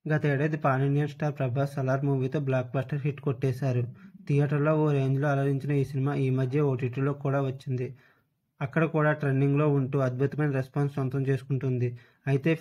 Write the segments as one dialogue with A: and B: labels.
A: గత ఏడాది pan Indian star Prabhas 'Salaar' మూవీతో బ్లాక్ బస్టర్ హిట్ కొట్టేశారు. థియేటర్లో ఓ రేంజ్లో అలరించిన ఈ సినిమా ఈ మధ్య ఓటీటీలో కూడా వచ్చింది. అక్కడ కూడా ట్రెండింగ్లో ఉంటూ అద్భుతమైన రెస్పాన్స్ సొంతం చేసుకుంటుంది. అయితే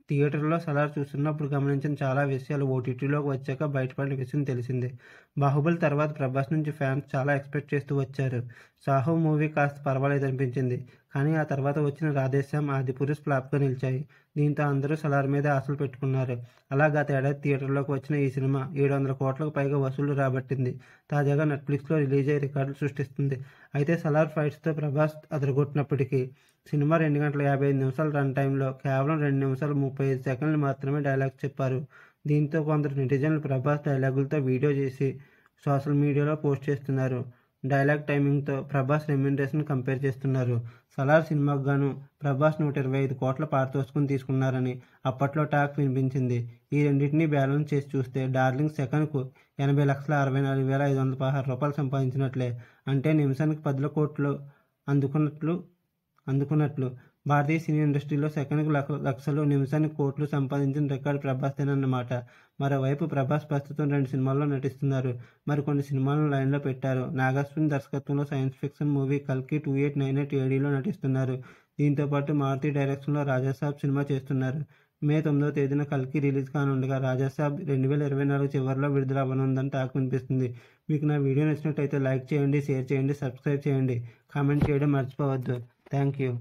A: థియేటర్లో 'సలార్' చూస్తున్నప్పుడు గమనించిన చాలా విషయాలు ఓటీటీలోకి వచ్చాక బయటపడిన విషయం తెలిసిందే. 'బాహుబలి' తర్వాత ప్రభాస్ నుంచి ఫ్యాన్స్ చాలా ఎక్స్పెక్ట్ చేస్తూ వచ్చారు. 'సాహో' మూవీ కాస్త పర్వాలేదనిపించింది. కానీ ఆ తర్వాత వచ్చిన 'రాధేశ్యామ్', 'ఆదిపురుష్' ఫ్లాప్గా నిలిచాయి. దీంతో అందరూ 'సలార్' మీదే ఆశలు పెట్టుకున్నారు. అలా గత ఏడాది థియేటర్లోకి వచ్చిన ఈ సినిమా 700 కోట్లకు పైగా వసూళ్లు రాబట్టింది. తాజాగా నెట్ఫ్లిక్స్లో రిలీజ్ అయ్యి రికార్డులు సృష్టిస్తుంది. అయితే 'సలార్' ఫైట్స్తో ప్రభాస్ అదరగొట్టినప్పటికీ సినిమా 2 గంటల 55 నిమిషాల రన్ టైంలో కేవలం 2 నిమిషాల 35 సెకన్లు మాత్రమే డైలాగ్స్ చెప్పారు. దీంతో కొందరు నెటిజన్లు ప్రభాస్ డైలాగులతో వీడియో చేసి సోషల్ మీడియాలో పోస్ట్ చేస్తున్నారు. డైలాగ్ టైమింగ్తో ప్రభాస్ రెమ్యునరేషన్ కంపేర్ చేస్తున్నారు. 'సలార్' సినిమాకు గాను ప్రభాస్ 125 కోట్ల పారితోషికం తీసుకున్నారని అప్పట్లో టాక్ వినిపించింది. ఈ రెండింటినీ బ్యాలెన్స్ చేసి చూస్తే 'డార్లింగ్' సెకనుకు 80,64,516 రూపాయలు సంపాదించినట్లే. అంటే నిమిషానికి 10 కోట్లు అందుకున్నట్లు. భారతీయ సినీ ఇండస్ట్రీలో సెకనుకు లక్షలు, నిమిషానికి కోట్లు సంపాదించిన రికార్డు ప్రభాస్దేనన్నమాట. మరోవైపు ప్రభాస్ ప్రస్తుతం 2 సినిమాల్లో నటిస్తున్నారు. మరికొన్ని సినిమాలను లైన్లో పెట్టారు. నాగశ్విన్ దర్శకత్వంలో సైన్స్ ఫిక్షన్ మూవీ 'కల్కి 2898 AD'లో నటిస్తున్నారు. దీంతోపాటు మారుతి డైరెక్షన్లో 'రాజాసాబ్' సినిమా చేస్తున్నారు. మే 9వ తేదీన 'కల్కి' రిలీజ్ కానుండగా 'రాజాసాబ్' 2024 చివరిలో విడుదల అవ్వనుందని టాక్ వినిపిస్తుంది. మీకు నా వీడియో నచ్చినట్లయితే లైక్ చేయండి, షేర్ చేయండి, సబ్స్క్రైబ్ చేయండి, కామెంట్ చేయడం మర్చిపోవద్దు. Thank you.